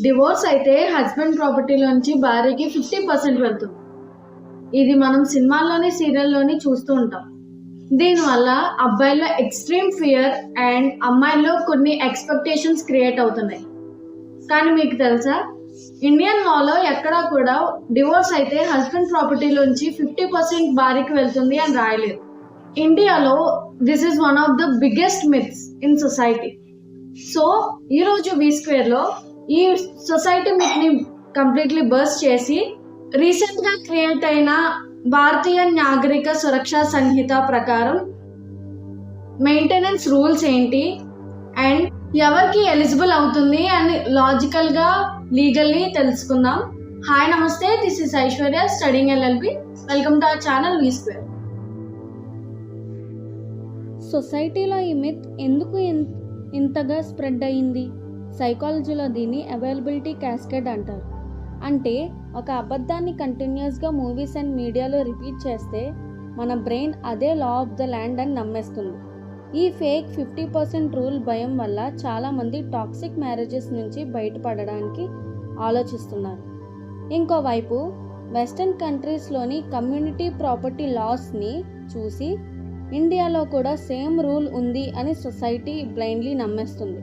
Divorce అయితే husband ప్రాపర్టీలోంచి భార్యకి 50% వెళ్తుంది. ఇది మనం సినిమాల్లోని సీరియల్లోని చూస్తూ ఉంటాం. దీనివల్ల అబ్బాయిల్లో ఎక్స్ట్రీమ్ ఫియర్ అండ్ అమ్మాయిల్లో కొన్ని ఎక్స్పెక్టేషన్స్ క్రియేట్ అవుతున్నాయి. కానీ మీకు తెలుసా, ఇండియన్ లాలో ఎక్కడా కూడా డివోర్స్ అయితే హస్బెండ్ ప్రాపర్టీలోంచి 50% భార్యకి వెళ్తుంది అని రాయలేదు. ఇండియాలో this is one of the biggest myths in society. So ఈరోజు వి స్క్వేర్లో ఈ సొసైటీ మిత్ని కంప్లీట్లీ బర్స్ట్ చేసి రీసెంట్గా క్రియేట్ అయిన భారతీయ నాగరిక సురక్షా సంహిత ప్రకారం మెయింటెనెన్స్ రూల్స్ ఏంటి అండ్ ఎవరికి ఎలిజిబుల్ అవుతుంది అని లాజికల్గా లీగల్లీ తెలుసుకుందాం. హాయ్ నమస్తే, this is Aishwarya studying LLB. Welcome to our channel V square. సొసైటీలో ఈ మిత్ ఎందుకు ఇంతగా స్ప్రెడ్ అయ్యింది? సైకాలజీలో దీన్ని అవైలబిలిటీ క్యాస్కేడ్ అంటారు. అంటే ఒక అబద్ధాన్ని కంటిన్యూస్గా మూవీస్ అండ్ మీడియాలో రిపీట్ చేస్తే మన బ్రెయిన్ అదే లా ఆఫ్ ద ల్యాండ్ అని నమ్మేస్తుంది. ఈ ఫేక్ 50% రూల్ భయం వల్ల చాలామంది టాక్సిక్ మ్యారేజెస్ నుంచి బయటపడడానికి ఆలోచిస్తున్నారు. ఇంకోవైపు వెస్టర్న్ కంట్రీస్లోని కమ్యూనిటీ ప్రాపర్టీ లాస్ని చూసి ఇండియాలో కూడా సేమ్ రూల్ ఉంది అని సొసైటీ బ్లైండ్లీ నమ్మేస్తుంది.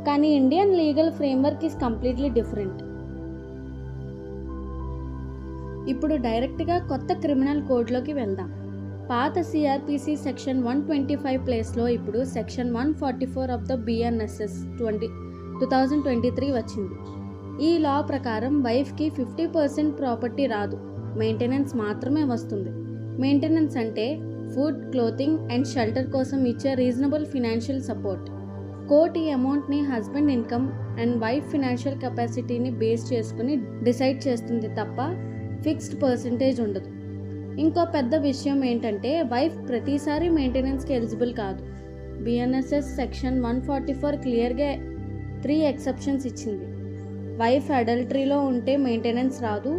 కానీ Indian legal framework is completely different. ఇప్పుడు డైరెక్ట్గా కొత్త క్రిమినల్ కోడ్లోకి వెళ్దాం. పాత సిఆర్పిసి సెక్షన్ 125 ప్లేస్లో ఇప్పుడు సెక్షన్ 144 ఆఫ్ ద బిఎన్ఎస్ఎస్ 2023 వచ్చింది. ఈ లా ప్రకారం వైఫ్కి 50% ప్రాపర్టీ రాదు, మెయింటెనెన్స్ మాత్రమే వస్తుంది. మెయింటెనెన్స్ అంటే ఫుడ్, క్లోతింగ్ అండ్ షెల్టర్ కోసం ఇచ్చే రీజనబుల్ ఫినాన్షియల్ సపోర్ట్. కోర్ట్ ఈ అమౌంట్ని husband income and wife financial కెపాసిటీని బేస్ చేసుకుని డిసైడ్ చేస్తుంది తప్ప ఫిక్స్డ్ పర్సంటేజ్ ఉండదు. ఇంకో పెద్ద విషయం ఏంటంటే వైఫ్ ప్రతిసారి మెయింటెనెన్స్కి ఎలిజిబుల్ కాదు. బిఎన్ఎస్ఎస్ సెక్షన్ 144 క్లియర్గా 3 ఎక్సెప్షన్స్ ఇచ్చింది. వైఫ్ అడల్టరీలో ఉంటే మెయింటెనెన్స్ రాదు,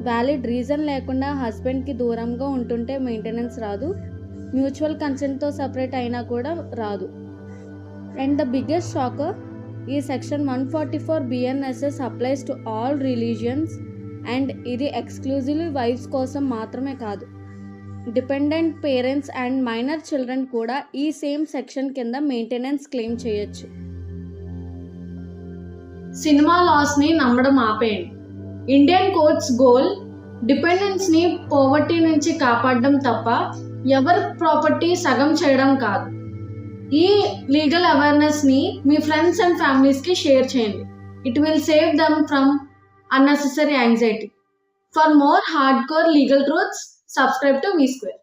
వ్యాలిడ్ రీజన్ లేకుండా హస్బెండ్కి దూరంగా ఉంటుంటే మెయింటెనెన్స్ రాదు, మ్యూచువల్ కన్సెంట్తో సపరేట్ అయినా కూడా రాదు. అండ్ ద బిగ్గెస్ట్ షాకర్, ఈ section 144 BNSS applies to all religions and ఇది ఎక్స్క్లూజివ్లీ వైఫ్స్ కోసం మాత్రమే కాదు. Dependent parents and minor children కూడా ఈ సేమ్ సెక్షన్ కింద మెయింటెనెన్స్ క్లెయిమ్ చేయొచ్చు. సినిమా లాస్ని నమ్మడం ఆపేయండి. ఇండియన్ కోర్ట్స్ గోల్ డిపెండెన్స్ని పోవర్టీ నుంచి కాపాడడం తప్ప ఎవరి ప్రాపర్టీ సగం చేయడం కాదు. ఈ లీగల్ అవేర్నెస్ని మీ ఫ్రెండ్స్ అండ్ ఫ్యామిలీస్కి షేర్ చేయండి. It will save them from unnecessary anxiety. For more hardcore legal truths, subscribe to V Square.